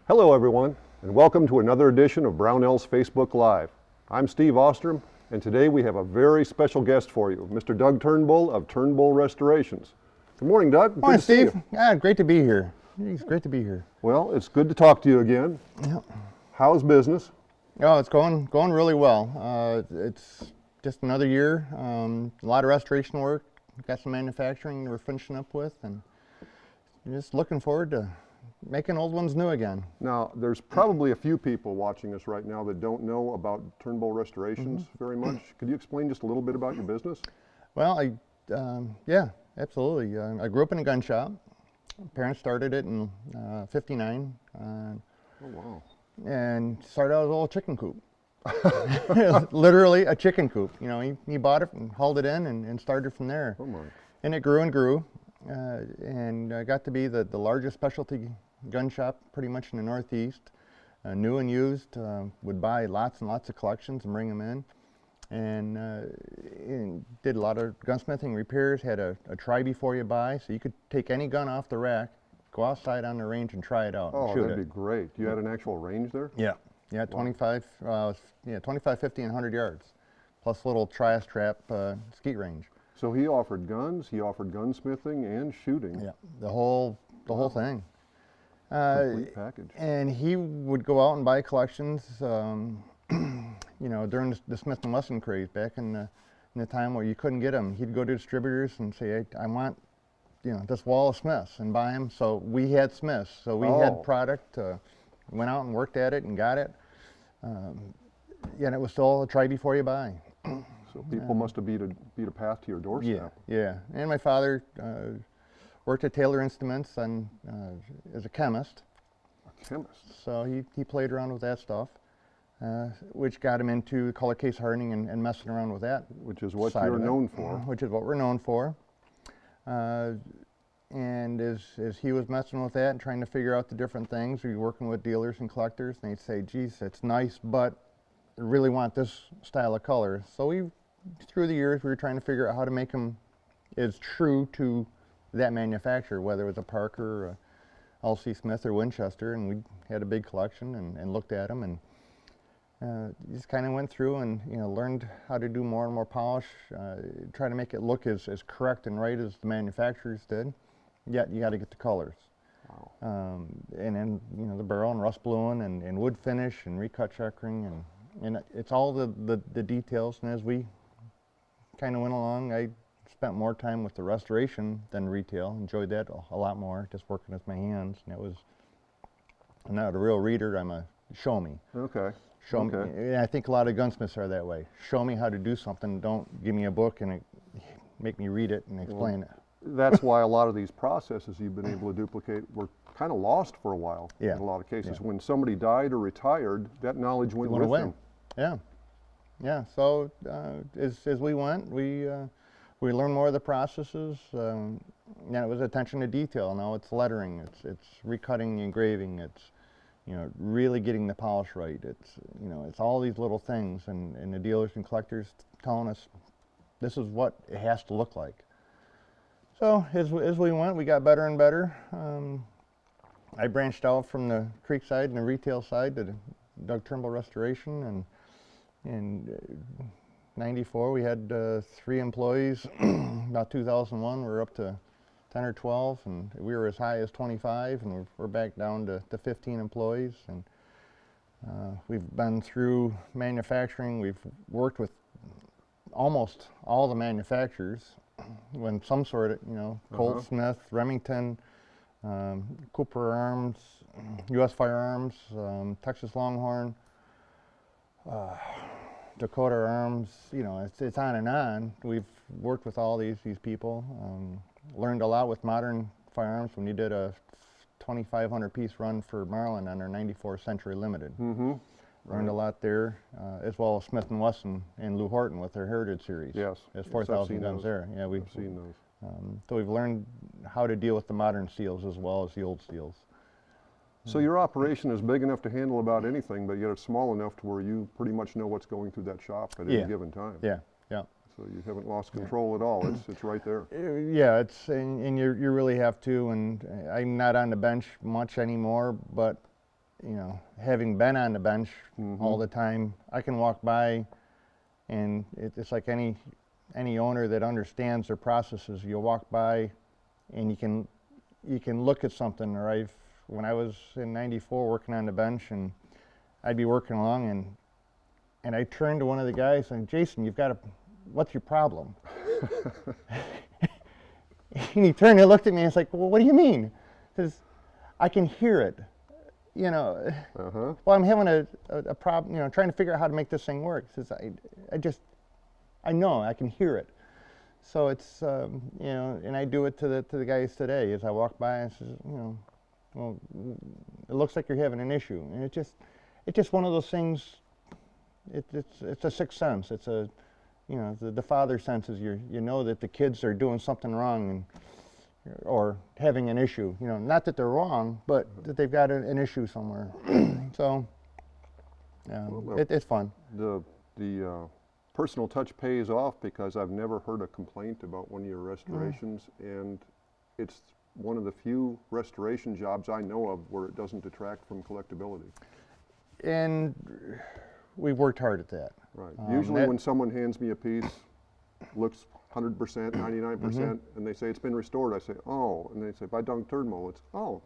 Hello everyone, and welcome to another edition of Brownells Facebook Live. I'm Steve Ostrem, and today we have a very special guest for you, Mr. Doug Turnbull of Turnbull Restorations. Good morning, Doug. Morning, Steve. Yeah, great to be here. It's great to be here. Well, it's good to talk to you again. Yeah. How's business? Oh, it's going really well. It's just another year. A lot of restoration work. Got some manufacturing we're finishing up with, and just looking forward to making old ones new again. Now, there's probably a few people watching us right now that don't know about Turnbull Restorations very much. Could you explain just a little bit about your business? Well, yeah, absolutely. I grew up in a gun shop. Parents started it in '59. Oh, wow. And started out as a little chicken coop. Literally a chicken coop. You know, he bought it and hauled it in and started from there. Oh, my. And it grew and grew. And got to be the largest specialty gun shop pretty much in the Northeast. New and used, would buy lots and lots of collections and bring them in. And did a lot of gunsmithing repairs, had a try before you buy, so you could take any gun off the rack, go outside on the range and try it out and shoot it. Oh, that'd be great. You had an actual range there? Yeah. Yeah, 25, 50 and 100 yards, plus a little trias trap skeet range. So he offered guns, he offered gunsmithing and shooting. Yeah, the whole thing. Complete package. And he would go out and buy collections, you know, during the Smith & Wesson craze back in the time where you couldn't get them. He'd go to distributors and say, hey, I want, you know, this wall of Smiths, and buy them. So we had Smiths, so we had product. Went out and worked at it and got it. Yeah, and it was still a try before you buy. So people must have beat a path to your doorstep. Yeah. And my father worked at Taylor Instruments and as a chemist. A chemist? So he played around with that stuff, which got him into color case hardening and messing around with that. Which is what you're known for. Which is what we're known for. And as he was messing with that and trying to figure out the different things, we were working with dealers and collectors, and they'd say, geez, it's nice, but I really want this style of color. So through the years, we were trying to figure out how to make them as true to that manufacturer, whether it was a Parker, or L.C. Smith, or Winchester, and we had a big collection and looked at them, and just kind of went through and, you know, learned how to do more and more polish, try to make it look as correct and right as the manufacturers did. Yet you got to get the colors. Wow. And then, you know, the barrel and rust bluing and wood finish and recut checkering, and it's all the details. And as we kind of went along, I spent more time with the restoration than retail. Enjoyed that a lot more, just working with my hands. And I'm not a real reader, I'm a show me. Okay. Show me. And I think a lot of gunsmiths are that way. Show me how to do something, don't give me a book and make me read it and explain it. That's why a lot of these processes you've been able to duplicate were kind of lost for a while in a lot of cases. When somebody died or retired, that knowledge went with them. Yeah. So as we went, we learned more of the processes. And it was attention to detail. Now it's lettering, it's recutting, engraving, it's, you know, really getting the polish right. It's, you know, it's all these little things, and the dealers and collectors telling us this is what it has to look like. So as we went, we got better and better. I branched out from the creek side and the retail side to Doug Turnbull Restoration, and in '94 we had 3 employees. About 2001 we were up to 10 or 12, and we were as high as 25, and we're back down to 15 employees. And we've been through manufacturing. We've worked with almost all the manufacturers when some sort of, you know, Colt, Smith, Remington, Cooper Arms, U.S. Firearms, Texas Longhorn, Dakota Arms, you know, it's on and on. We've worked with all these people, learned a lot with modern firearms when you did a 2,500 piece run for Maryland on our 94 Century Limited. Learned a lot there, as well as Smith & Wesson and Lou Horton with their Heritage series. Yes. There's 4,000 guns there. Yeah, I've seen those. So we've learned how to deal with the modern steels as well as the old steels. So your operation is big enough to handle about anything, but yet it's small enough to where you pretty much know what's going through that shop at any given time. Yeah. So you haven't lost control at all. It's right there. Yeah, and you really have to. And I'm not on the bench much anymore, but you know, having been on the bench all the time, I can walk by, and it's like any owner that understands their processes. You'll walk by, and you can look at something. Or when I was in '94 working on the bench, and I'd be working along, and I turned to one of the guys and, Jason, what's your problem? And he turned and looked at me and it's like, well, what do you mean? Because I can hear it, you know. Well, I'm having a problem, you know, trying to figure out how to make this thing work. Says I know, I can hear it. So it's, you know, and I do it to the guys today as I walk by and says, you know, well, it looks like you're having an issue. And it's just one of those things, it's a sixth sense. It's a, you know, the father senses you know that the kids are doing something wrong or having an issue. You know, not that they're wrong, but that they've got an issue somewhere. So, it's fun. The personal touch pays off, because I've never heard a complaint about one of your restorations, and it's one of the few restoration jobs I know of where it doesn't detract from collectability. And we've worked hard at that. Right. Usually when someone hands me a piece, looks 100%, 99%, and they say it's been restored, I say, oh, and they say, by Doug Turnbull, it's, oh.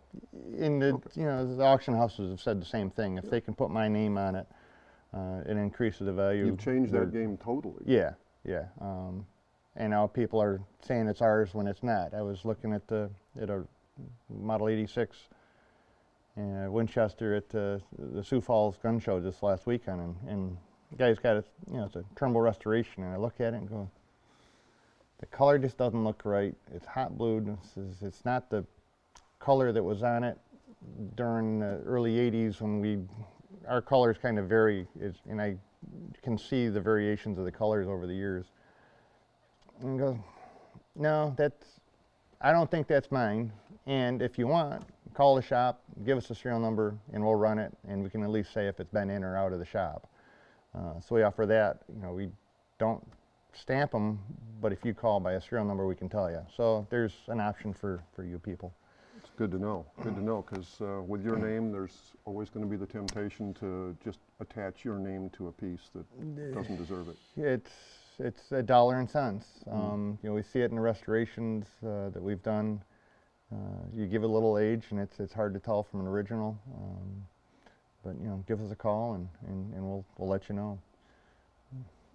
In the, you know, the auction houses have said the same thing. If they can put my name on it, it increases the value. You've changed that game totally. Yeah, yeah. And now people are saying it's ours when it's not. I was looking at a Model 86 Winchester at the Sioux Falls Gun Show this last weekend, and the guy's got it, you know, it's a Turnbull restoration, and I look at it and go, the color just doesn't look right. It's hot blued. It's not the color that was on it during the early '80s when our colors kind of vary, and I can see the variations of the colors over the years. And he goes, no, I don't think that's mine, and if you want, call the shop, give us a serial number, and we'll run it, and we can at least say if it's been in or out of the shop. So we offer that. You know, we don't stamp them, but if you call by a serial number, we can tell you. So there's an option for you people. It's good to know. Good to know, because with your name, there's always going to be the temptation to just attach your name to a piece that doesn't deserve it. It's a dollar and cents. You know, we see it in the restorations that we've done. You give it a little age, and it's hard to tell from an original. But you know, give us a call, and we'll let you know.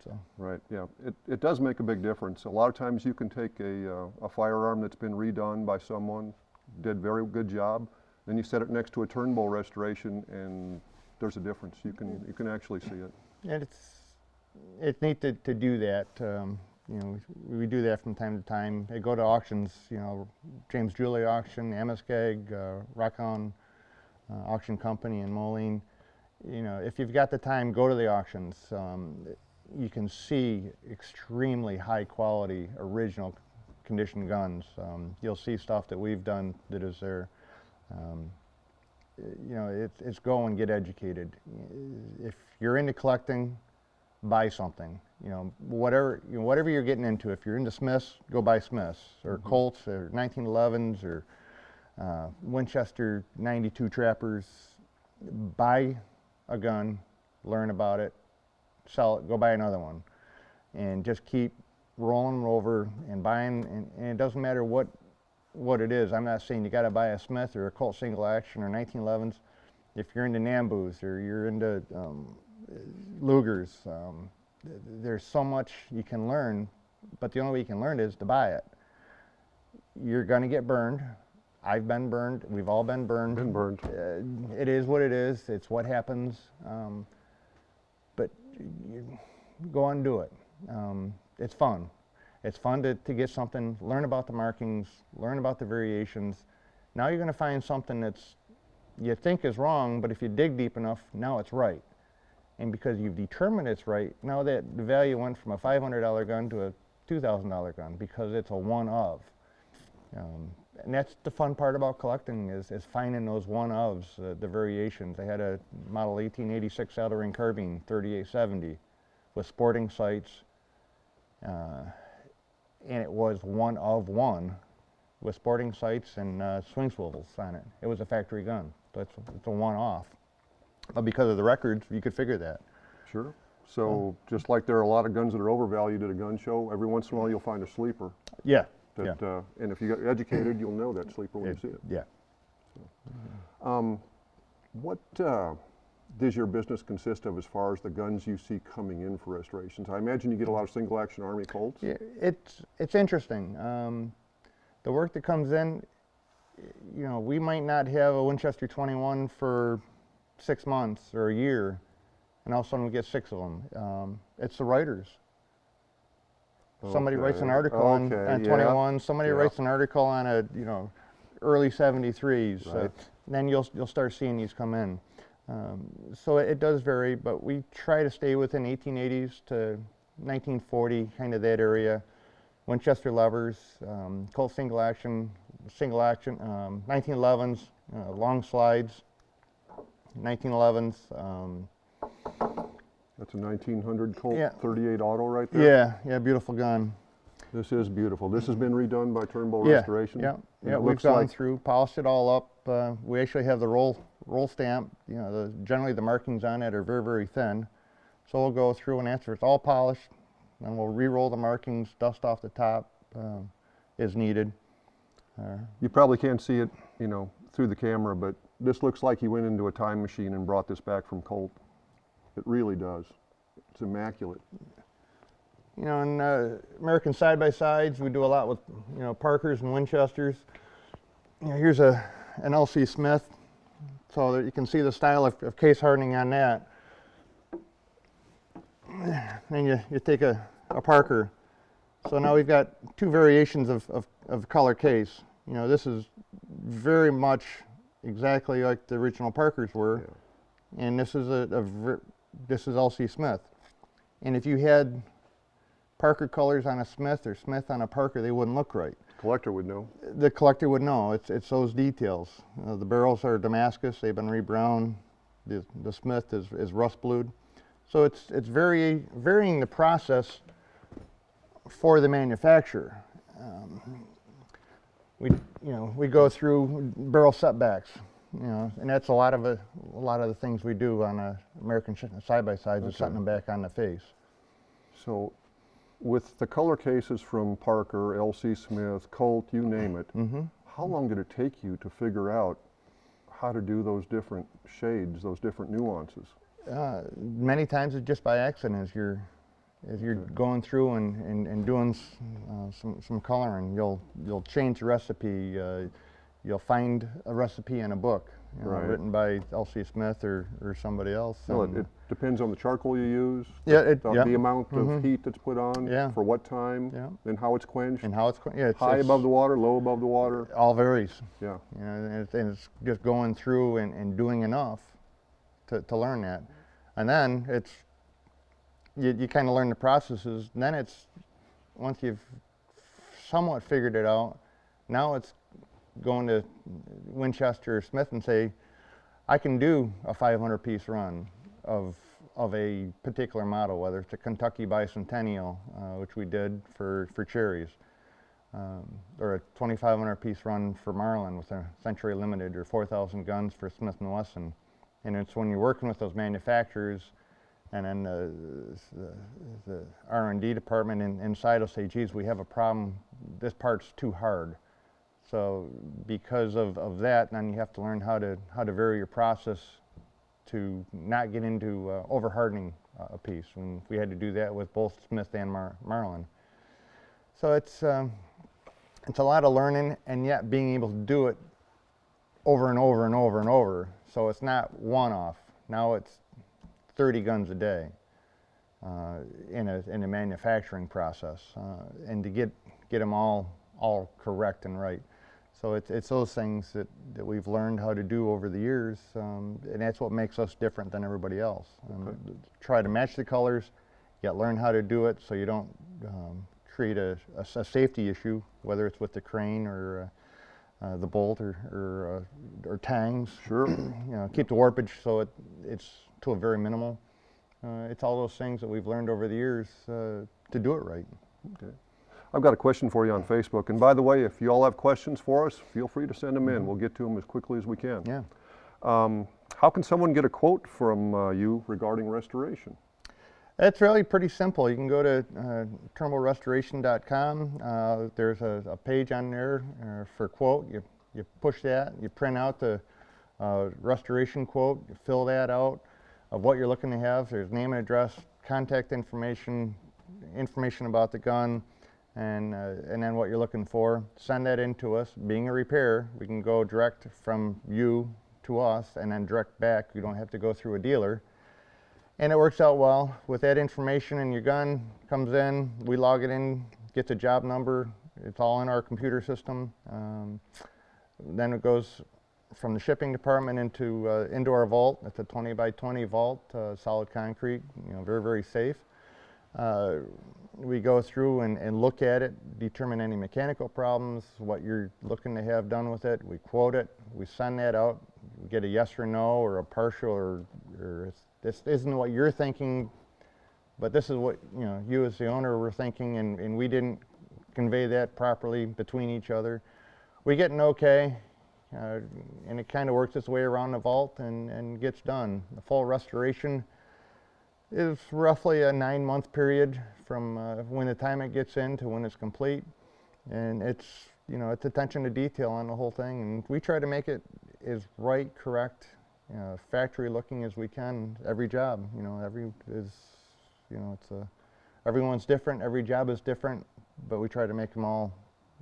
So. Right. Yeah. It does make a big difference. A lot of times you can take a firearm that's been redone by someone, did very good job, then you set it next to a Turnbull restoration, and there's a difference. You can actually see it. And it's neat to do that. You know, we do that from time to time. They go to auctions, you know, James Julie auction, Amoskeag, Rockhound Auction Company in Moline. You know, if you've got the time, go to the auctions. You can see extremely high quality, original condition guns. You'll see stuff that we've done that is there. You know, it's go and get educated. If you're into collecting, buy something. You know, whatever you're getting into. If you're into Smiths, go buy Smiths or Colts or 1911s or Winchester 92 Trappers. Buy a gun, learn about it, sell it, go buy another one, and just keep rolling over and buying. And it doesn't matter what it is. I'm not saying you got to buy a Smith or a Colt single action or 1911s. If you're into Nambus or you're into Lugers, there's so much you can learn, but the only way you can learn is to buy it. You're going to get burned. I've been burned. We've all been burned. It is what it is. It's what happens. But you go on and do it. It's fun. It's fun to get something, learn about the markings, learn about the variations. Now you're going to find something that's you think is wrong, but if you dig deep enough, now it's right. And because you've determined it's right, now that the value went from a $500 gun to a $2,000 gun because it's a one of. And that's the fun part about collecting is finding those one-ofs, the variations. I had a model 1886 Eldering carbine 3870 with sporting sights, and it was one of one with sporting sights and swing swivels on it. It was a factory gun, so it's a one-off. But because of the records, you could figure that. Sure. So just like there are a lot of guns that are overvalued at a gun show, every once in a while you'll find a sleeper. Yeah. That, and if you get educated, you'll know that sleeper when you see it. Yeah. What does your business consist of as far as the guns you see coming in for restorations? I imagine you get a lot of single action Army Colts. Yeah, it's interesting. The work that comes in, you know, we might not have a Winchester 21 for 6 months or a year, and all of a sudden we get 6 of them. It's the writers. Somebody writes an article on 21. Somebody writes an article on a, you know, early 73s. Right. Then you'll start seeing these come in. So it does vary, but we try to stay within 1880s to 1940, kind of that area. Winchester levers, Colt single action, 1911s, long slides, 1911s. That's a 1900 Colt Yeah. 38 auto right there? Yeah, beautiful gun. This is beautiful. This has been redone by Turnbull Restoration? Yeah, And it we've looks gone like through, polished it all up. We actually have the roll stamp. You know, generally the markings on it are very, very thin. So we'll go through and after it's all polished, then we'll re-roll the markings, dust off the top as needed. you probably can't see it, you know, through the camera, but this looks like he went into a time machine and brought this back from Colt. It really does. It's immaculate. You know, in American side-by-sides, we do a lot with, you know, Parkers and Winchesters. You know, here's an LC Smith, so that you can see the style of case hardening on that. Then you take a Parker. So now we've got 2 variations of color case. You know, this is very much exactly like the original Parkers were, and this is this is LC Smith. And if you had Parker colors on a Smith or Smith on a Parker, they wouldn't look right. Collector would know. The collector would know. It's those details. The barrels are Damascus. They've been rebrowned. The Smith is rust blued. So it's varying the process for the manufacturer. We go through barrel setbacks. You know, and that's a lot of the things we do on American side-by-sides is setting them back on the face. So with the color cases from Parker, LC Smith, Colt, you name it, how long did it take you to figure out how to do those different shades, those different nuances? Many times it's just by accident as you're going through and doing some coloring. You'll change the recipe. You'll find a recipe in a book, you know, written by L.C. Smith or somebody else. Well, it depends on the charcoal you use, the amount of heat that's put on, for what time, and how it's quenched. And how it's high above the water, low above the water. All varies. Yeah. You know, and it's just going through and doing enough to learn that. And then it's, you kind of learn the processes. And then it's, once you've somewhat figured it out, now it's going to Winchester or Smith and say, I can do a 500 piece run of a particular model, whether it's a Kentucky Bicentennial, which we did for cherries, or a 2,500 piece run for Marlin with a Century Limited, or 4,000 guns for Smith & Wesson. And it's when you're working with those manufacturers, and then the R&D department inside will say, geez, we have a problem, this part's too hard. So because of that, then you have to learn how to vary your process to not get into over hardening a piece. And we had to do that with both Smith and Marlin. So it's a lot of learning, and yet being able to do it over and over and over and over. So it's not one-off. Now it's 30 guns a day in a manufacturing process, and to get them all correct and right. So it's those things that we've learned how to do over the years, and that's what makes us different than everybody else. Try to match the colors, yet learn how to do it so you don't create a safety issue, whether it's with the crane or the bolt or tangs. Sure. You know, keep the warpage so it's to a very minimal. It's all those things that we've learned over the years to do it right. Okay. I've got a question for you on Facebook, and by the way, if you all have questions for us, feel free to send them in. We'll get to them as quickly as we can. Yeah. How How can someone get a quote from you regarding restoration? It's really pretty simple. You can go to turnbullrestoration.com. There's a page on there for quote. You push that, you print out the restoration quote, you fill that out of what you're looking to have. There's name and address, contact information, information about the gun, and then what you're looking for. Send that in to us. Being a repair, we can go direct from you to us and then direct back. You don't have to go through a dealer. And it works out well. With that information, and your gun comes in, we log it in, gets a job number. It's all in our computer system. Then it goes from the shipping department into our vault. It's a 20 by 20 vault, solid concrete, very, very safe. We go through and look at it, determine any mechanical problems, what you're looking to have done with it. We quote it, we send that out, we get a yes or no, or a partial, or this isn't what you're thinking, but this is what you as the owner were thinking, and we didn't convey that properly between each other. We get an okay, and it kind of works its way around the vault and gets done. The full restoration is roughly a 9-month period from when the time it gets in to when it's complete, and it's it's attention to detail on the whole thing, and we try to make it as right, correct, factory looking as we can. Every job, everyone's different. Every job is different, but we try to make them all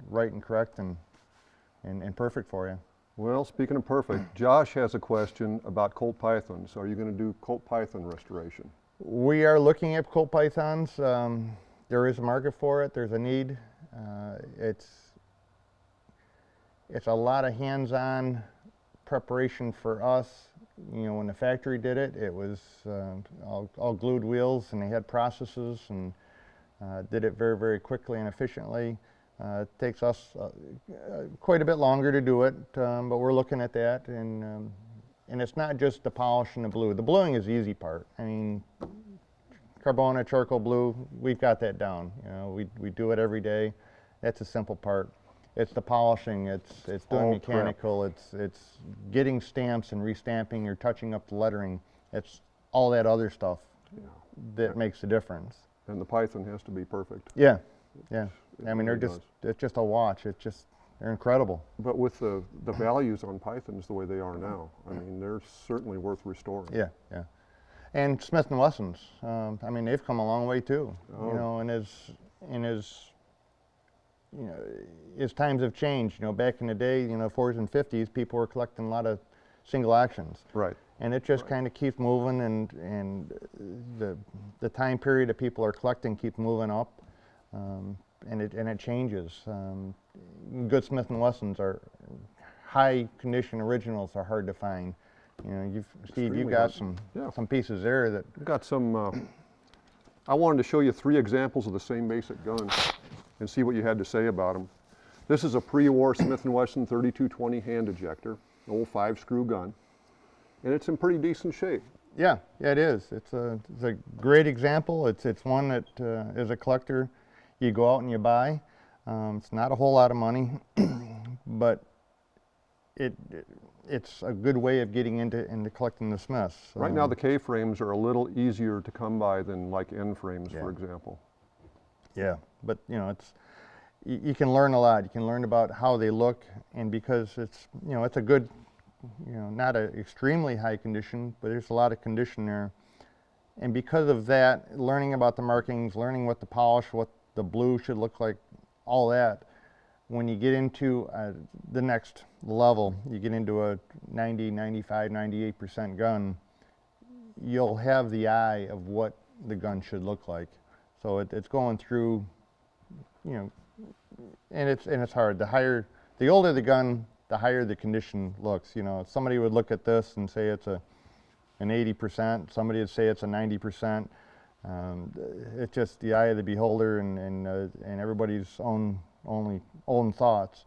right and correct and perfect for you. Well, speaking of perfect, Josh has a question about Colt pythons. Are you going to do Colt python restoration? We are looking at Colt pythons. There is a market for it. There's a need. It's a lot of hands-on preparation for us. When the factory did it, it was all glued wheels, and they had processes, and did it very, very quickly and efficiently. It takes us quite a bit longer to do it, but we're looking at that, and it's not just the polish and the blue. The bluing is the easy part. I mean, Carbona, charcoal blue, we've got that down. We do it every day. That's a simple part. It's the polishing, it's doing mechanical, it's getting stamps and restamping or touching up the lettering. It's all that other stuff that makes the difference. And the python has to be perfect. Yeah, yeah. I mean, it's just a watch. They're incredible. But with the values on pythons the way they are now, I mean, they're certainly worth restoring. Yeah, yeah. And Smith & Wessons, I mean, they've come a long way too. As times have changed, back in the day, 40s and 50s, people were collecting a lot of single actions. Right. And it just kind of keeps moving, and the time period that people are collecting keeps moving up, and it changes. Good Smith & Wessons are high condition originals are hard to find. Steve, you've got some pieces there that I've got some. I wanted to show you 3 examples of the same basic gun and see what you had to say about them. This is a pre-war Smith & Wesson 3220 hand ejector, an old 5-screw gun, and it's in pretty decent shape. Yeah, it is. It's a great example. It's one that as a collector you go out and you buy. It's not a whole lot of money, but it's a good way of getting into collecting the Smiths. Right now the K-frames are a little easier to come by than like N-frames, for example. Yeah, but you can learn a lot. You can learn about how they look, and because it's a good, not an extremely high condition, but there's a lot of condition there. And because of that, learning about the markings, learning what the polish, what the blue should look like, all that, when you get into the next level, you get into a 90, 95, 98% gun, you'll have the eye of what the gun should look like. So it's going through, and it's hard. The older the gun, the higher the condition looks. Somebody would look at this and say it's an 80%. Somebody would say it's a 90%. It's just the eye of the beholder and everybody's own thoughts.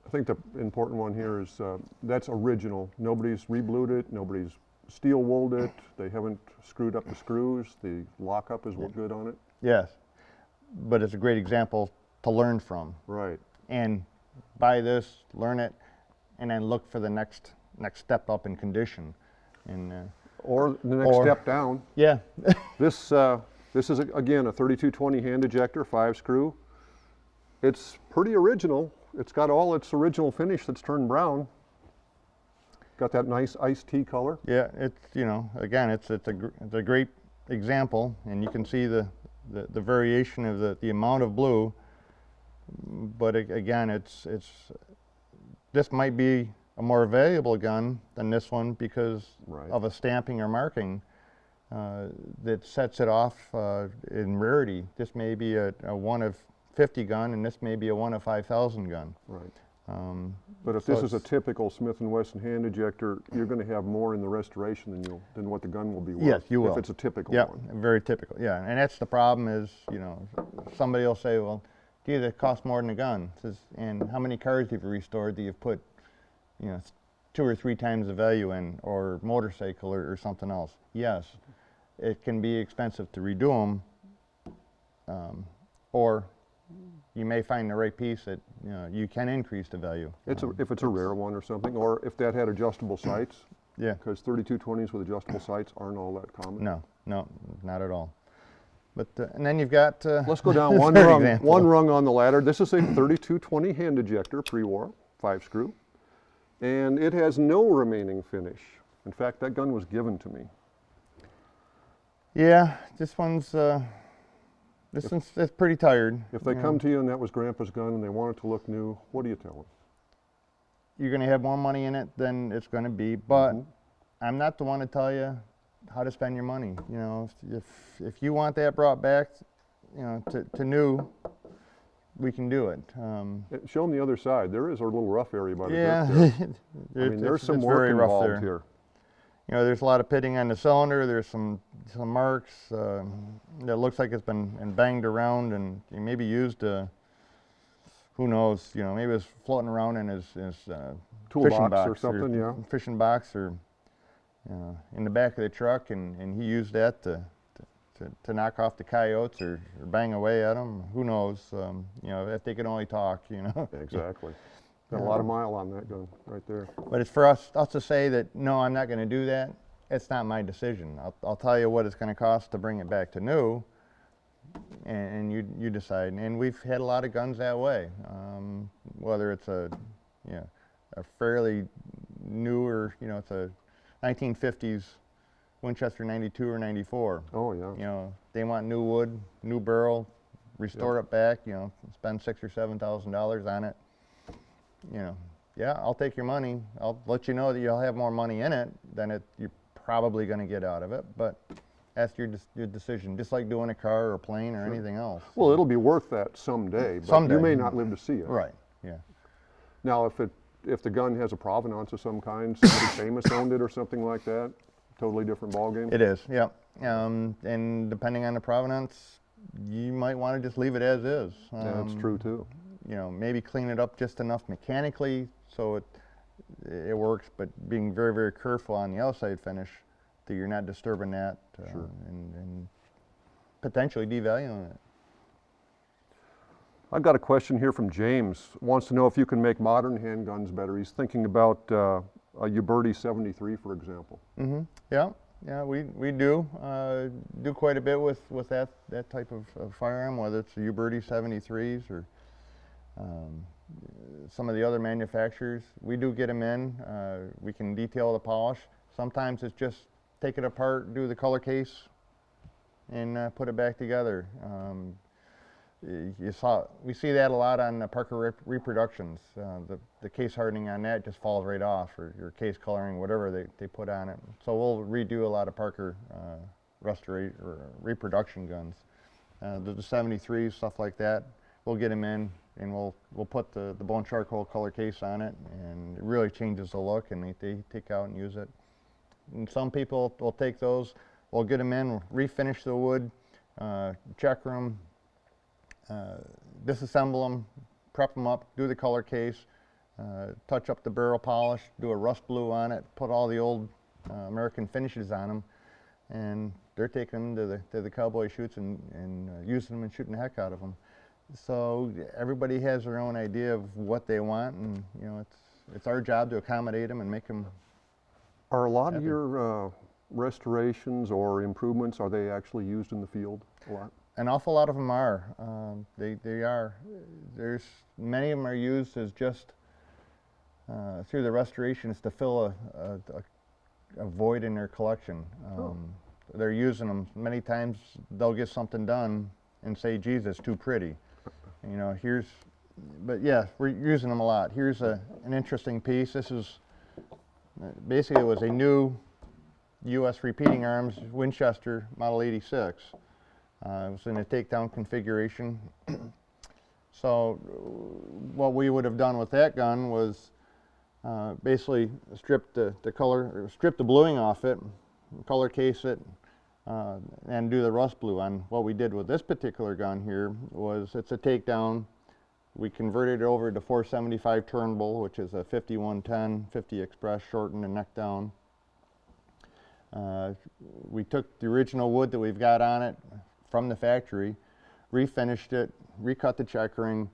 I think the important one here is that's original. Nobody's reblued it. Nobody's steel wooled it. They haven't screwed up the screws. The lockup is good on it. Yes, but it's a great example to learn from. Right. And buy this, learn it, and then look for the next step up in condition. And Or the next step down. yeah, This is again a 3220 hand ejector, 5-screw. It's pretty original. It's got all its original finish that's turned brown. Got that nice iced tea color. yeah. It's, you know, again, it's a great example, and you can see the variation of the amount of blue. But again, this might be a more valuable gun than this one because Right. of a stamping or marking that sets it off in rarity. This may be a 1 of 50 gun, and this may be a 1 of 5,000 gun. Right. Um, But if so this is a it's- typical Smith & Wesson hand ejector, you're going to have more in the restoration than what the gun will be worth. Yes, you will. If it's a typical yeah, one. very typical. Yeah, and that's the problem is, you know, somebody will say, well, gee, that costs more than a gun. Says, and how many cars have you restored that you've put, you know, 2 or 3 times the value in, or motorcycle or something else? Yes, it can be expensive to redo them, or you may find the right piece that, you know, you can increase the value. If it's a rare one or something, or if that had adjustable sights, Yeah. because 3220s with adjustable sights aren't all that common. No, not at all. But and then you've got. Let's go down one third rung, example. one rung on the ladder. This is a 3220 hand ejector, pre-war, 5-screw, and it has no remaining finish. In fact, that gun was given to me. Yeah, this one's it's pretty tired. If they you come know. to you and that was Grandpa's gun and they want it to look new, what do you tell them? You're going to have more money in it than it's going to be, but Mhm. I'm not the one to tell you how to spend your money. You know, if you want that brought back, you know, to new, we can do it. Show them the other side. There is a little rough area by the Yeah, grip there. I mean, there's it's some work very rough involved there. here. You know, there's a lot of pitting on the cylinder. There's some marks that looks like it's been banged around and maybe used. Who knows? You know, maybe it's floating around in his fishing Toolbox box or something, yeah. fishing box or in the back of the truck, and he used that to knock off the coyotes or bang away at them. Who knows? You know, if they could only talk, you know. Exactly. Got a lot of mile on that gun right there. But it's for us to say that, no, I'm not going to do that. It's not my decision. I'll tell you what it's going to cost to bring it back to new, and you decide. And we've had a lot of guns that way, whether it's a fairly newer, you know, it's a 1950s Winchester 92 or 94. Oh, yeah. You know, they want new wood, new barrel, restore it back. You know, spend $6,000 or $7,000 on it. You know, yeah, I'll take your money. I'll let you know that you'll have more money in it than you're probably going to get out of it. But that's your decision, just like doing a car or a plane or anything else. Well, it'll be worth that someday, but Someday. you may not live to see it. Right. Yeah. Now, if the gun has a provenance of some kind, somebody famous owned it or something like that, totally different ballgame. It is. Yeah. And depending on the provenance, you might want to just leave it as is. That's true too. You know, maybe clean it up just enough mechanically so it works, but being very, very careful on the outside finish that you're not disturbing that and potentially devaluing it. I've got a question here from James. Wants to know if you can make modern handguns better. He's thinking about a Uberti 73, for example. Mm-hmm. Yeah, we do quite a bit with that type of firearm, whether it's the Uberti 73s or some of the other manufacturers. We do get them in. We can detail the polish. Sometimes it's just take it apart, do the color case, and put it back together. We see that a lot on the Parker reproductions. The case hardening on that just falls right off, or your case coloring, whatever they put on it. So we'll redo a lot of Parker reproduction guns. The 73s, stuff like that, we'll get them in, and we'll put the bone charcoal color case on it, and it really changes the look, and they take out and use it. And some people will take those, we'll get them in, refinish the wood, checker them, disassemble them, prep them up, do the color case, touch up the barrel polish, do a rust blue on it, put all the old American finishes on them, and they're taking them to the cowboy shoots and using them and shooting the heck out of them. So everybody has their own idea of what they want, and you know, it's our job to accommodate them and make them Are a lot of happy. your restorations or improvements, are they actually used in the field a lot? An awful lot of them are. They are. There's many of them are used as just through the restorations to fill a void in their collection. They're using them many times. They'll get something done and say, "Geez, it's too pretty." You know, but yeah, we're using them a lot. Here's an interesting piece. This is basically, it was a new U.S. repeating arms Winchester Model 86. It was in a takedown configuration. So what we would have done with that gun was basically strip the bluing off it, color case it, and do the rust blue on. What we did with this particular gun here was, it's a takedown. We converted it over to 475 Turnbull, which is a 5110, 50 Express, shortened and neck down. We took the original wood that we've got on it from the factory, refinished it, recut the checkering,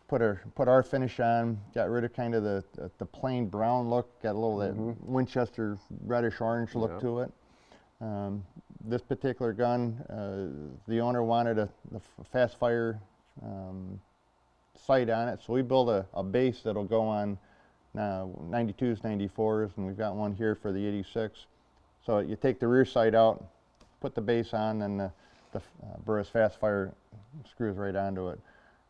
put our finish on, got rid of kind of the plain brown look, got a little of that Winchester reddish orange look to it. This particular gun, the owner wanted a fast fire sight on it, so we built a base that'll go on 92s, 94s, and we've got one here for the 86. So you take the rear sight out, put the base on, and the Burris fast fire screws right onto it.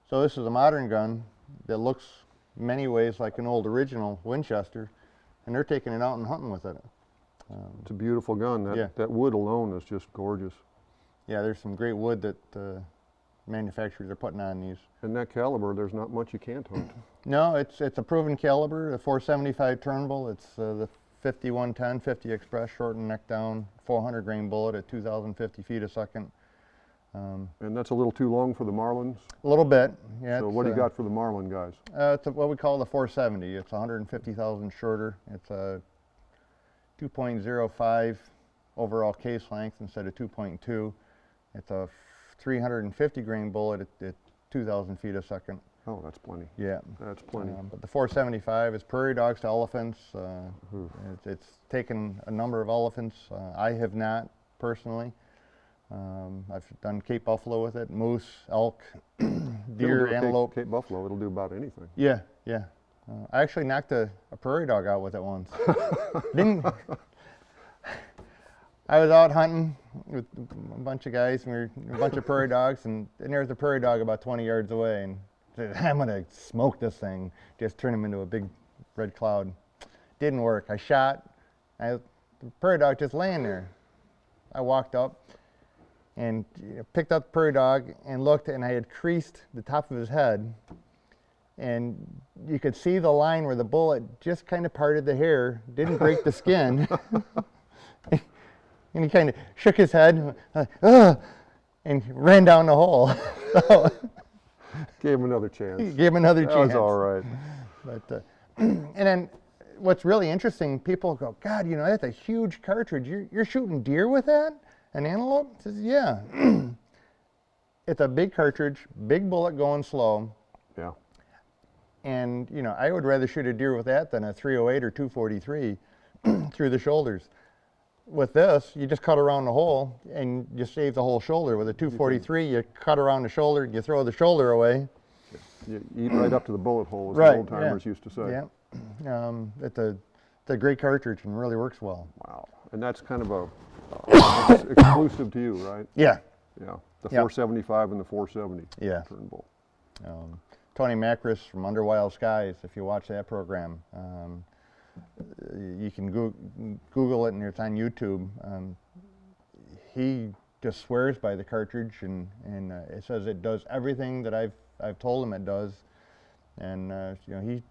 So this is a modern gun that looks many ways like an old original Winchester, and they're taking it out and hunting with it. It's a beautiful gun. That wood alone is just gorgeous. Yeah, there's some great wood that manufacturers are putting on these. And that caliber, there's not much you can't hunt. No, it's a proven caliber, the 475 Turnbull. It's the 5110, 50 Express, shortened neck down, 400 grain bullet at 2,050 feet a second. And that's a little too long for the Marlins? A little bit, yeah. So what do you got for the Marlin guys? It's what we call the 470. It's 150,000 shorter. It's a 2.05 overall case length instead of 2.2. It's a 350 grain bullet at 2,000 feet a second. Oh, that's plenty. Yeah. That's plenty. But the 475 is prairie dogs to elephants. It's taken a number of elephants. I have not, personally. I've done Cape buffalo with it, moose, elk, deer, antelope. Cape buffalo, it'll do about anything. Yeah, yeah. I actually knocked a prairie dog out with it once. I was out hunting with a bunch of guys, and we were a bunch of prairie dogs, and there was a prairie dog about 20 yards away, and I said, I'm gonna smoke this thing, just turn him into a big red cloud. Didn't work. I shot, the prairie dog just laying there. I walked up and picked up the prairie dog and looked, and I had creased the top of his head, and you could see the line where the bullet just kind of parted the hair, didn't break the skin. And he kind of shook his head, and ran down the hole. So, gave him another chance. Gave him another chance. That was all right. But, and then what's really interesting, people go, God, you know, that's a huge cartridge. You're shooting deer with that? An antelope? I says, yeah. It's a big cartridge, big bullet going slow. Yeah. And, you know, I would rather shoot a deer with that than a 308 or 243 through the shoulders. With this, you just cut around the hole and you save the whole shoulder. With a 243, you cut around the shoulder, you throw the shoulder away. You eat right up to the bullet hole, as Right, the old timers used to say. Yeah. It's a great cartridge and really works well. Wow. And that's kind of exclusive to you, right? Yeah. Yeah. The 475 and the 470. Yeah. Turnbull. Tony Macris from Under Wild Skies, if you watch that program, you can Google it, and it's on YouTube. He just swears by the cartridge, and it says it does everything that I've told him it does, and you know, he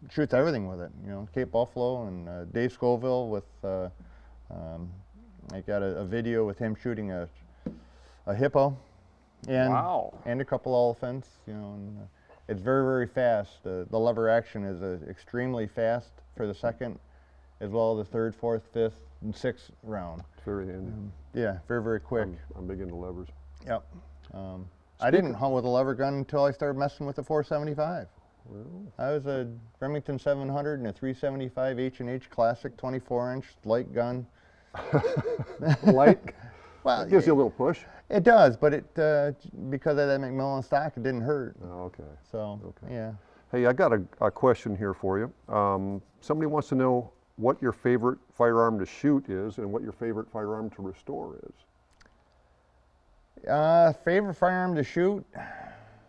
shoots everything with it. You know, Cape buffalo, and Dave Scoville with. I got a video with him shooting a hippo, and and a couple elephants. You know, and it's very, very fast. The lever action is extremely fast for the second, as well as the third, fourth, fifth, and sixth round. It's very handy. Yeah, very, very quick. I'm big into levers. Yep. I didn't hunt with a lever gun until I started messing with the 475. Well, I was a Remington 700 and a 375 H&H Classic 24-inch light gun. light. Well, That gives you a little push. it does, but it because of that McMillan stock, it didn't hurt. Oh, okay. So, Okay. yeah. Hey, I got a question here for you. Somebody wants to know what your favorite firearm to shoot is and what your favorite firearm to restore is. Favorite firearm to shoot?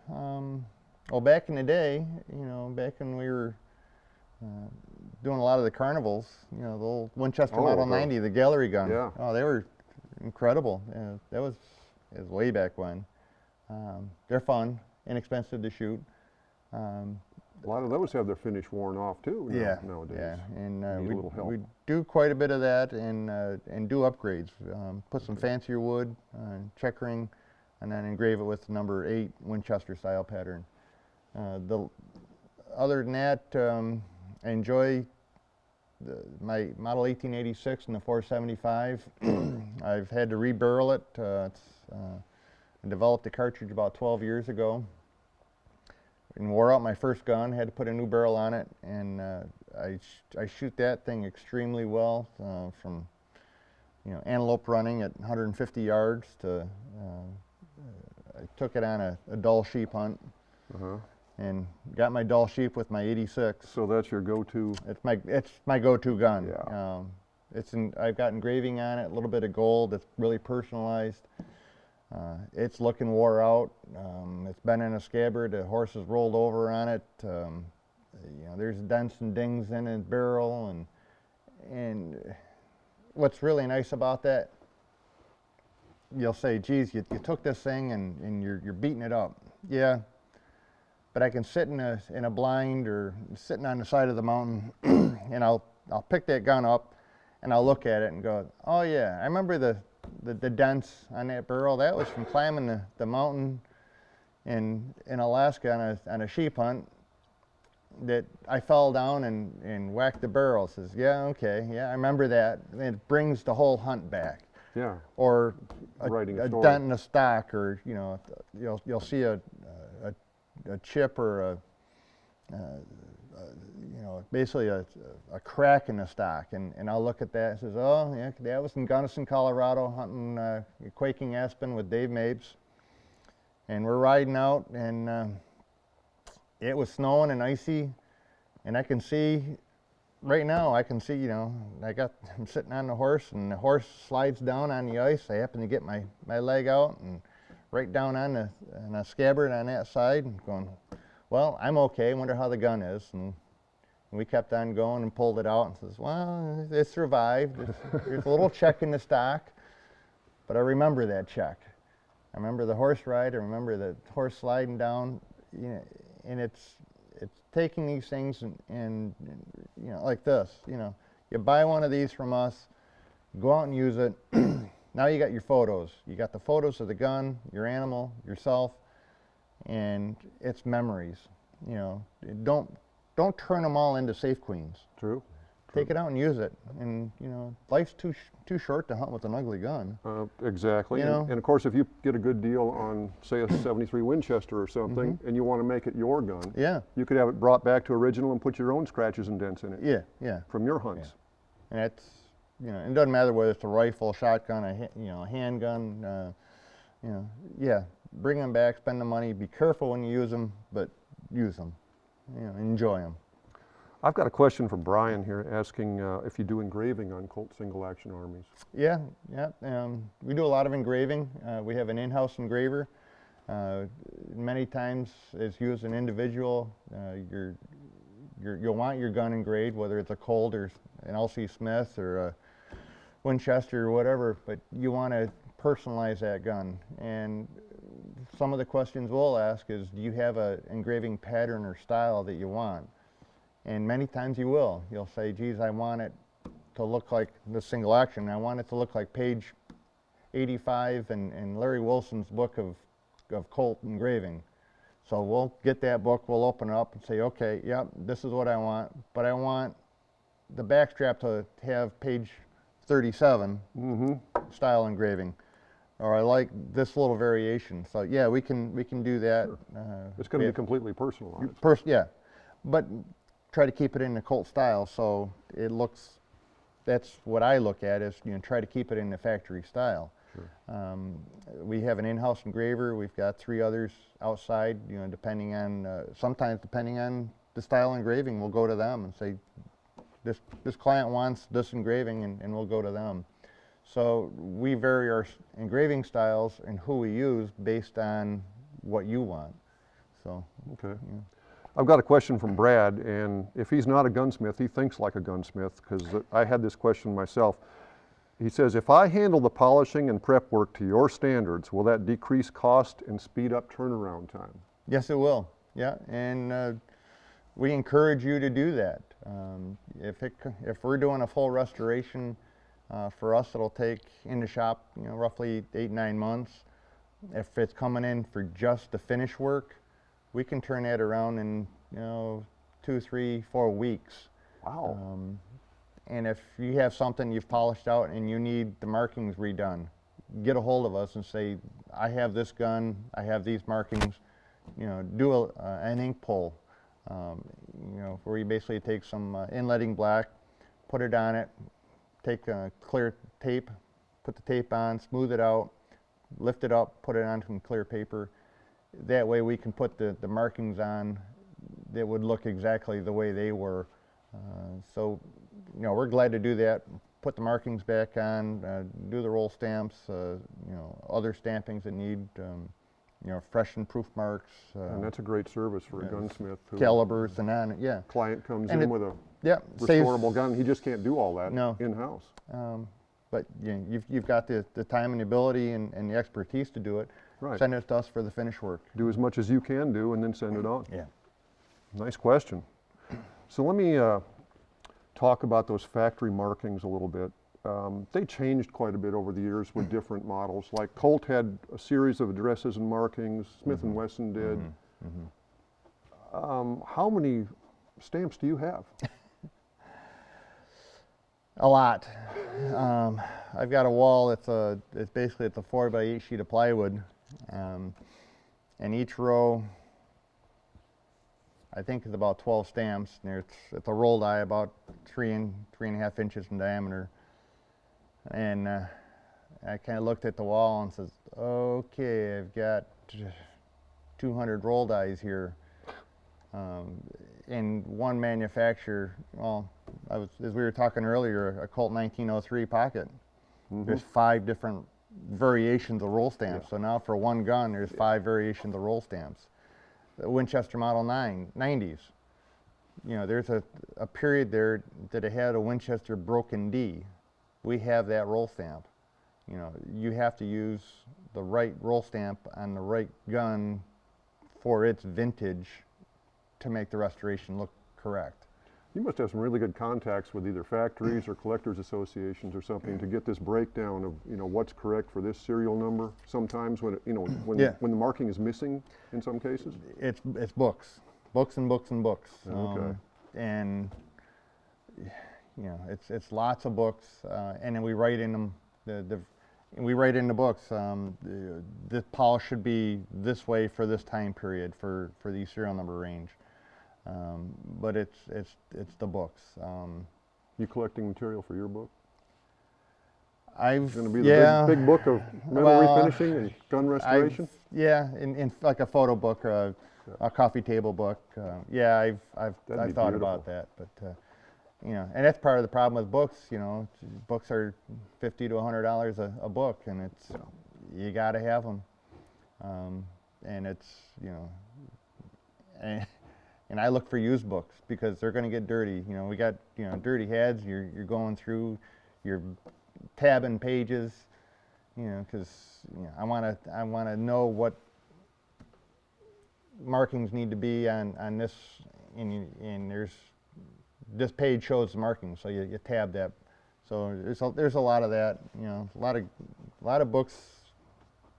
Well, back in the day, you know, back when we were doing a lot of the carnivals, you know, the old Winchester Model 90, the gallery gun. Yeah. Oh, they were incredible. That was way back when. They're fun, inexpensive to shoot. A lot of those have their finish worn off too nowadays. Yeah, and Need a little help. we do quite a bit of that and do upgrades. Put some fancier wood, checkering, and then engrave it with the number 8 Winchester style pattern. Other than that, I enjoy my Model 1886 and the 475. I've had to rebarrel it. I developed a cartridge about 12 years ago and wore out my first gun, had to put a new barrel on it, and I shoot that thing extremely well, from antelope running at 150 yards to I took it on a dull sheep hunt. And got my dull sheep with my 86. So that's your go-to? It's my go-to gun. Yeah. I've got engraving on it, a little bit of gold. It's really personalized. It's looking wore out. It's been in a scabbard. The horse has rolled over on it. There's dents and dings in its barrel, and what's really nice about that, you'll say, geez, you took this thing and you're beating it up. Yeah. But I can sit in a blind or sitting on the side of the mountain, and I'll pick that gun up, and I'll look at it and go, oh yeah, I remember the dents on that barrel. That was from climbing the mountain in Alaska on a sheep hunt that I fell down and whacked the barrel. Says, yeah, okay, yeah, I remember that. And it brings the whole hunt back. Yeah. Or a story. dent in the stock, or you'll see a chip or basically a crack in the stock, and I'll look at that and says, oh yeah, that was in Gunnison, Colorado, hunting quaking aspen with Dave Mapes, and we're riding out, and it was snowing and icy, and I can see right now, I'm sitting on the horse, and the horse slides down on the ice. I happen to get my leg out and right down on a scabbard on that side, and going, well, I'm okay, wonder how the gun is. And we kept on going and pulled it out and says, well, it survived. There's a little check in the stock, but I remember that check. I remember the horse ride, I remember the horse sliding down, and it's taking these things and like this, you buy one of these from us, go out and use it. Now you got your photos. You got the photos of the gun, your animal, yourself, and it's memories. Don't turn them all into safe queens. True. Take it out and use it. And life's too short to hunt with an ugly gun. Exactly. And of course, if you get a good deal on, say, a 73 Winchester or something, and you want to make it your gun, you could have it brought back to original and put your own scratches and dents in it. Yeah. From your hunts. And it's it doesn't matter whether it's a rifle, shotgun, a handgun. Bring them back, spend the money. Be careful when you use them, but use them. Enjoy them. I've got a question from Brian here asking if you do engraving on Colt single action armies. Yeah. We do a lot of engraving. We have an in-house engraver. Many times it's used an individual. You'll want your gun engraved, whether it's a Colt or an L.C. Smith or a Winchester or whatever, but you want to personalize that gun. And some of the questions we'll ask is, do you have an engraving pattern or style that you want? And many times you will. You'll say, geez, I want it to look like the single action. I want it to look like page 85 in Larry Wilson's book of Colt engraving. So we'll get that book, we'll open it up and say, okay, yep, this is what I want, but I want the backstrap to have page 37 style engraving, or I like this little variation. So yeah, we can do that. Sure. It's going to be completely personalized. but try to keep it in the Colt style, so it looks, that's what I look at, is, you know, try to keep it in the factory style. Sure. We have an in-house engraver. We've got 3 others outside, you know, depending on, sometimes depending on the style engraving, we'll go to them and say, this client wants this engraving, and we'll go to them. So we vary our engraving styles and who we use based on what you want. So, Okay. yeah. I've got a question from Brad, and if he's not a gunsmith, he thinks like a gunsmith, because I had this question myself. He says, if I handle the polishing and prep work to your standards, will that decrease cost and speed up turnaround time? Yes, it will. Yeah, and we encourage you to do that. If we're doing a full restoration, for us, it'll take in the shop, you know, roughly 8-9 months. If it's coming in for just the finish work, we can turn that around in, you know, 2, 3, 4 weeks. Wow. And if you have something you've polished out and you need the markings redone, get a hold of us and say, I have this gun, I have these markings, you know, do an ink pull, you know, where you basically take some inletting black, put it on it, take clear tape, put the tape on, smooth it out, lift it up, put it on some clear paper. That way we can put the markings on that would look exactly the way they were. So, you know, we're glad to do that, put the markings back on, do the roll stamps, you know, other stampings that need, you know, fresh and proof marks. And that's a great service for a gunsmith. Calibers and on it, yeah. Client comes And in with a Yep, restorable gun. He just can't do all that No. in-house. But you know, you've got the time and the ability and the expertise to do it. Right. Send it to us for the finish work. Do as much as you can do and then send it on. Yeah. Nice question. So let me talk about those factory markings a little bit. They changed quite a bit over the years with different models. Like Colt had a series of addresses and markings, Smith & Wesson did. How many stamps do you have? A lot. I've got a wall. It's basically a 4x8 sheet of plywood, and each row, I think, is about 12 stamps. And it's a roll die about 3.5 inches in diameter. And I kind of looked at the wall and says, okay, I've got 200 roll dies here. In one manufacturer, well, as we were talking earlier, a Colt 1903 pocket. There's 5 different variations of roll stamps. So now for one gun, there's 5 variations of roll stamps. The Winchester Model 90s, you know, there's a period there that it had a Winchester broken D. We have that roll stamp. You know, you have to use the right roll stamp on the right gun for its vintage to make the restoration look correct. You must have some really good contacts with either factories or collectors associations or something to get this breakdown of, you know, what's correct for this serial number. Sometimes when, you know, when the marking is missing in some cases. It's books and books and books. Okay. And you know, it's lots of books, and then we write in them. We write in the books. The polish should be this way for this time period for the serial number range. But it's the books. You collecting material for your book? I've Going to be the big book of metal refinishing and gun restoration. In like a photo book, or a coffee table book. I've thought about that, but you know, and that's part of the problem with books. You know, books are $50 to $100 a book, and it's you got to have them. And it's, you know, and I look for used books because they're going to get dirty. You know, we got, you know, dirty heads. You're going through, you're tabbing pages. You know, because, you know, I want to know what markings need to be on this, and there's this page shows the markings, so you tab that. So there's a lot of that. You know, a lot of books.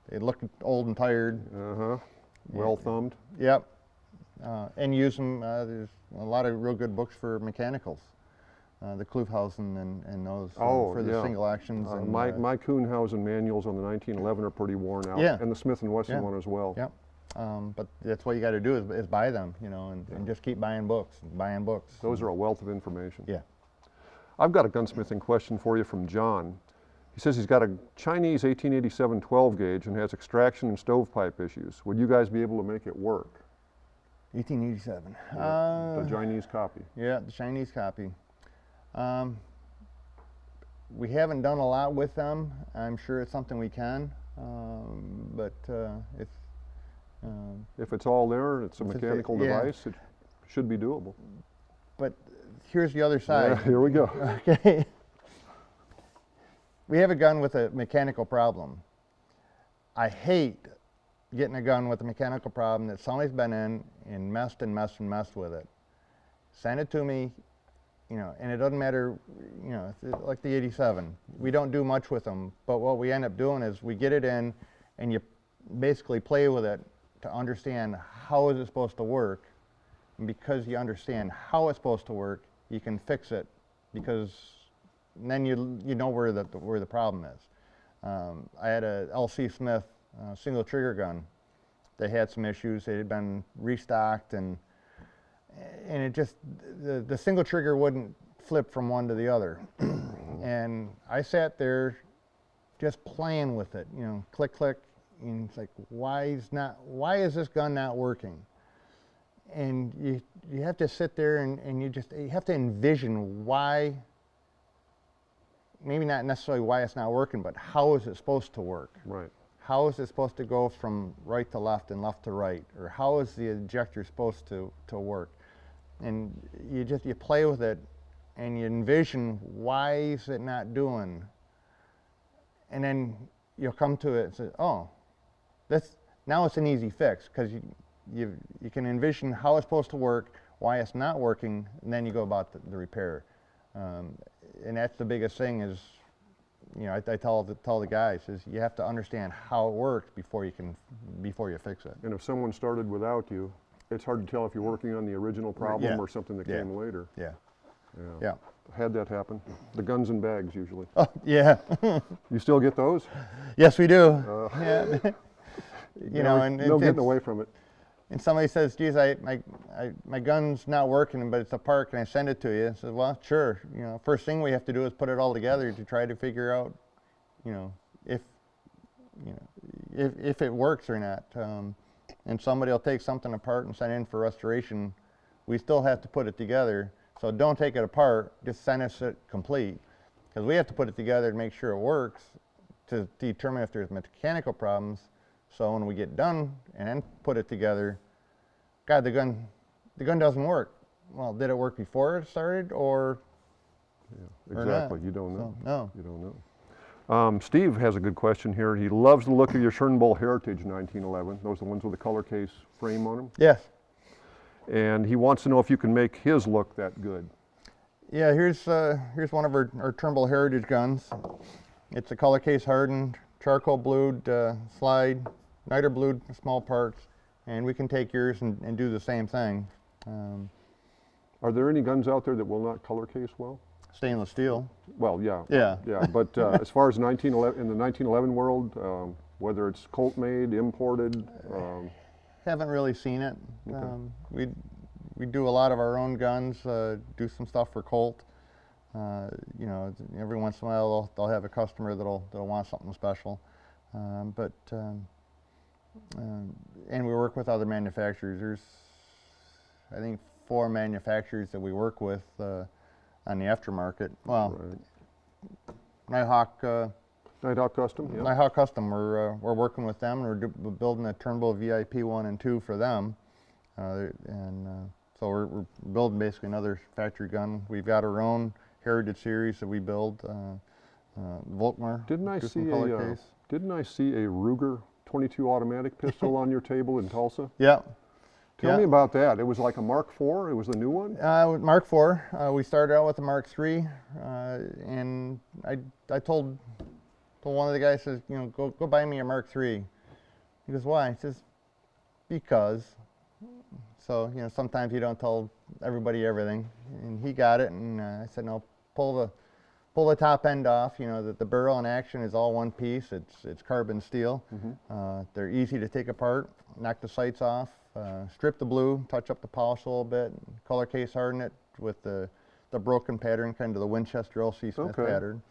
They look old and tired. Well thumbed. Yep. And use them. There's a lot of real good books for mechanicals. The Klufhausen and those for the single actions. And, my Kuhnhausen manuals on the 1911 are pretty worn out. Yeah. And the Smith & Wesson one as well. Yep. But that's what you got to do is buy them, you know, and just keep buying books, buying books. Those are a wealth of information. Yeah. I've got a gunsmithing question for you from John. He says he's got a Chinese 1887 12 gauge and has extraction and stovepipe issues. Would you guys be able to make it work? 1887. The Chinese copy. Yeah, the Chinese copy. We haven't done a lot with them. I'm sure it's something we can, but if it's all there, it's a mechanical yeah. device, it should be doable. But here's the other side. Yeah, here we go. Okay. We have a gun with a mechanical problem. I hate getting a gun with a mechanical problem that somebody's been in and messed with it. Send it to me, you know, and it doesn't matter, you know, like the 87. We don't do much with them, but what we end up doing is we get it in and you basically play with it to understand how is it supposed to work. And because you understand how it's supposed to work, you can fix it, because then you know where the problem is. I had a L.C. Smith single trigger gun. They had some issues. They had been restocked, and it just, the single trigger wouldn't flip from one to the other. And I sat there just playing with it, you know, click, click, and it's like, why is this gun not working? And you have to sit there and you have to envision why, maybe not necessarily why it's not working, but how is it supposed to work? Right. How is it supposed to go from right to left and left to right? Or how is the ejector supposed to work? And you play with it and you envision, why is it not doing? And then you'll come to it and say, oh, now it's an easy fix, because you can envision how it's supposed to work, why it's not working, and then you go about the repair. And that's the biggest thing is, you know, I tell the guys is you have to understand how it works before you fix it. And if someone started without you, it's hard to tell if you're working on the original problem Yeah. or something that Yeah. came later. Yeah. Yeah. Yeah. Had that happen. The guns and bags usually. Oh, yeah. You still get those? Yes, we do. Yeah. You know, and no getting away from it. And somebody says, geez, my gun's not working, but it's a part, can I send it to you? I said, well, sure. You know, first thing we have to do is put it all together to try to figure out, you know, if it works or not. And somebody will take something apart and send it in for restoration. We still have to put it together. So don't take it apart, just send us it complete. Because we have to put it together to make sure it works, to determine if there's mechanical problems. So when we get done and then put it together, God, the gun doesn't work. Well, did it work before it started, or? Yeah, exactly. You don't know. So, no. You don't know. Steve has a good question here. He loves the look of your Turnbull Heritage 1911. Those are the ones with the color case frame on them. Yes. And he wants to know if you can make his look that good. Yeah, here's one of our Turnbull Heritage guns. It's a color case hardened, charcoal blued slide, niter blued small parts, and we can take yours and do the same thing. Are there any guns out there that will not color case well? Stainless steel. Well, yeah. Yeah. Yeah, but as far as in the 1911 world, whether it's Colt made, imported, Haven't really seen it. Okay. We do a lot of our own guns, do some stuff for Colt. You know, every once in a while they'll have a customer that'll want something special. And we work with other manufacturers. There's, I think, 4 manufacturers that we work with on the aftermarket. Well, right. Nighthawk Custom, yeah. Nighthawk Custom, we're working with them. We're building a Turnbull VIP 1 and 2 for them. So we're building basically another factory gun. We've got our own Heritage series that we build. Volkmar. Didn't I see a Ruger 22 automatic pistol on your table in Tulsa? Yeah. Tell me about that. It was like a Mark IV? It was the new one? Mark IV. We started out with the Mark III, and I told one of the guys, says, you know, go buy me a Mark III. He goes, why? He says, because. So, you know, sometimes you don't tell everybody everything. And he got it, and I said, no, pull pull the top end off. You know, the barrel in action is all one piece. It's carbon steel. They're easy to take apart, knock the sights off, strip the blue, touch up the polish a little bit, color case harden it with the broken pattern, kind of the Winchester L.C. Smith pattern.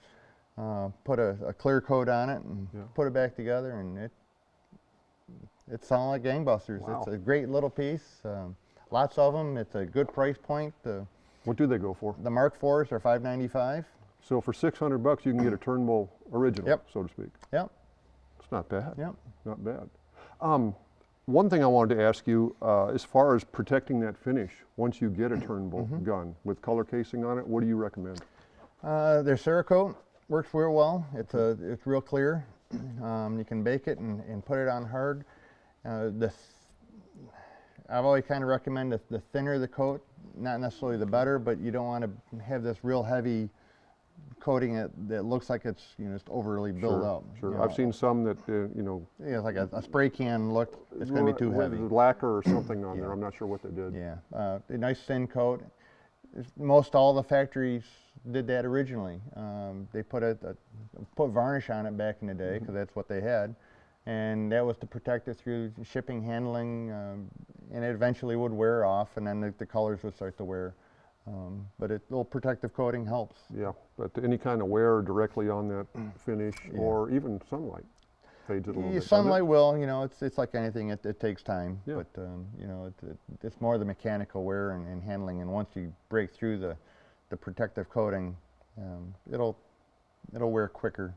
Put a clear coat on it and put it back together, and it's selling like gangbusters. Wow. It's a great little piece. Lots of them. It's a good price point. What do they go for? The Mark IVs are $595. So for $600 you can get a Turnbull original, so to speak. Yep. It's not bad. Yep. Not bad. One thing I wanted to ask you, as far as protecting that finish, once you get a Turnbull gun with color casing on it, what do you recommend? Their Cerakote works real well. It's real clear. You can bake it and put it on hard. I've always kind of recommended the thinner the coat, not necessarily the better, but you don't want to have this real heavy coating that looks like it's just overly built up. Sure. I've seen some that yeah, like a spray can look. It's going to be too heavy. Lacquer or something on there. I'm not sure what they did. Yeah, a nice thin coat. Most all the factories did that originally. They put varnish on it back in the day because that's what they had, and that was to protect it through shipping, handling, and it eventually would wear off, and then the colors would start to wear. But a little protective coating helps. Yeah, but any kind of wear directly on that finish, or even sunlight, fades it a little bit. Sunlight will, it's like anything. It takes time, but it's more the mechanical wear and handling. And once you break through the protective coating, it'll wear quicker.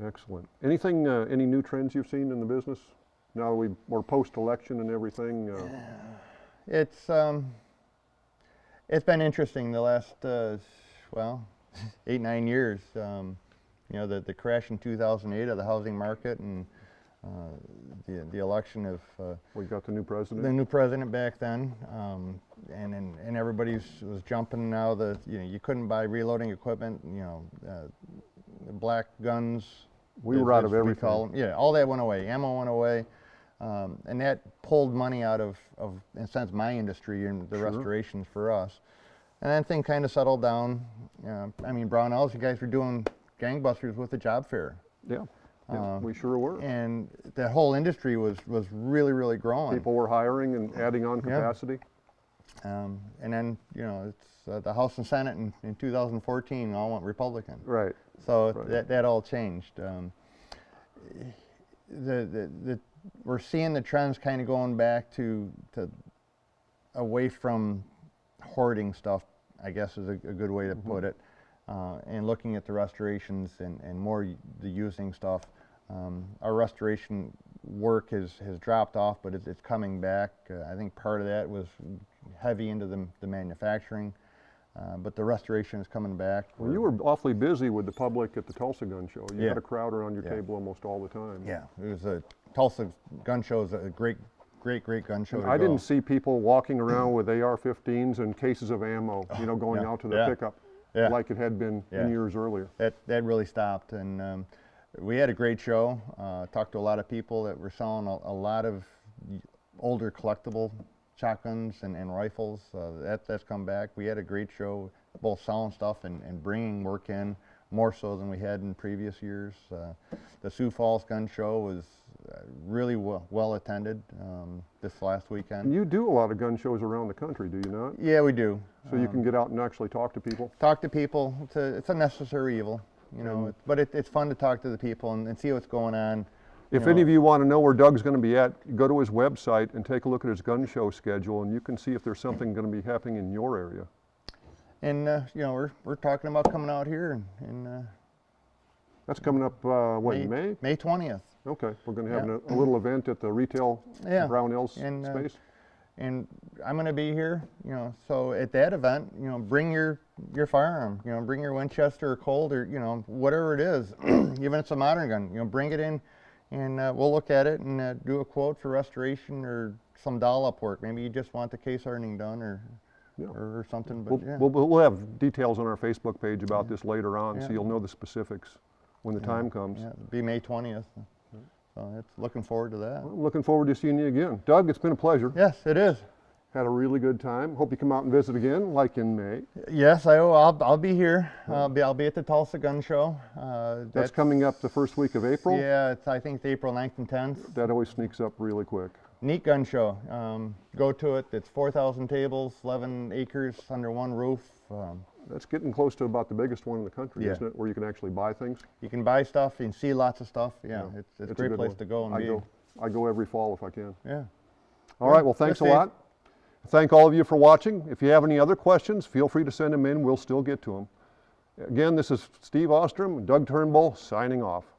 Excellent. Anything, any new trends you've seen in the business now that we're post-election and everything? It's been interesting the last, 8-9 years. The crash in 2008 of the housing market and the election of we got the new president. The new president back then, and everybody was jumping now. You couldn't buy reloading equipment. Black guns. We were out of everything. Yeah, all that went away. Ammo went away. And that pulled money out of, in a sense, my industry and the restorations for us. And then things kind of settled down. Brownells, you guys were doing gangbusters with the job fair. Yeah, we sure were. And that whole industry was really, really growing. People were hiring and adding on capacity. And then, it's the House and Senate in 2014 all went Republican. Right. So that all changed. We're seeing the trends kind of going back to away from hoarding stuff, I guess is a good way to put it, and looking at the restorations and more the using stuff. Our restoration work has dropped off, but it's coming back. I think part of that was heavy into the manufacturing, but the restoration is coming back. Well, you were awfully busy with the public at the Tulsa Gun Show. You had a crowd around your table almost all the time. Yeah, it was a Tulsa Gun Show is a great gun show. I didn't see people walking around with AR-15s and cases of ammo, going out to the pickup like it had been in years earlier. That really stopped, and we had a great show. Talked to a lot of people that were selling a lot of older collectible shotguns and rifles. That's come back. We had a great show, both selling stuff and bringing work in, more so than we had in previous years. The Sioux Falls Gun Show was really well attended this last weekend. And you do a lot of gun shows around the country, do you not? Yeah, we do. So you can get out and actually talk to people? Talk to people. It's a necessary evil, but it's fun to talk to the people and see what's going on. If any of you want to know where Doug's going to be at, go to his website and take a look at his gun show schedule, and you can see if there's something going to be happening in your area. And we're talking about coming out here and that's coming up when, May? May 20th. Okay, we're going to have a little event at the retail Brownells space. And I'm going to be here, so at that event, bring your firearm, bring your Winchester or Colt or whatever it is, even if it's a modern gun, bring it in, and we'll look at it and do a quote for restoration or some doll-up work. Maybe you just want the case hardening done or something. But we'll have details on our Facebook page about this later on, so you'll know the specifics when the time comes. Yeah, it'll be May 20th. So looking forward to that. Well, looking forward to seeing you again. Doug, it's been a pleasure. Yes, it is. Had a really good time. Hope you come out and visit again, like in May. Yes, I'll be here. I'll be at the Tulsa Gun Show. That's coming up the first week of April. Yeah, I think it's April 9th and 10th. That always sneaks up really quick. Neat gun show. Go to it. It's 4,000 tables, 11 acres under one roof. That's getting close to about the biggest one in the country, Yeah. isn't it? Where you can actually buy things. You can buy stuff. You can see lots of stuff. Yeah, it's a great good place one. to go and be. I go every fall if I can. Yeah. All right, well, thanks a Steve. lot. Thank all of you for watching. If you have any other questions, feel free to send them in. We'll still get to them. Again, this is Steve Ostrem and Doug Turnbull signing off.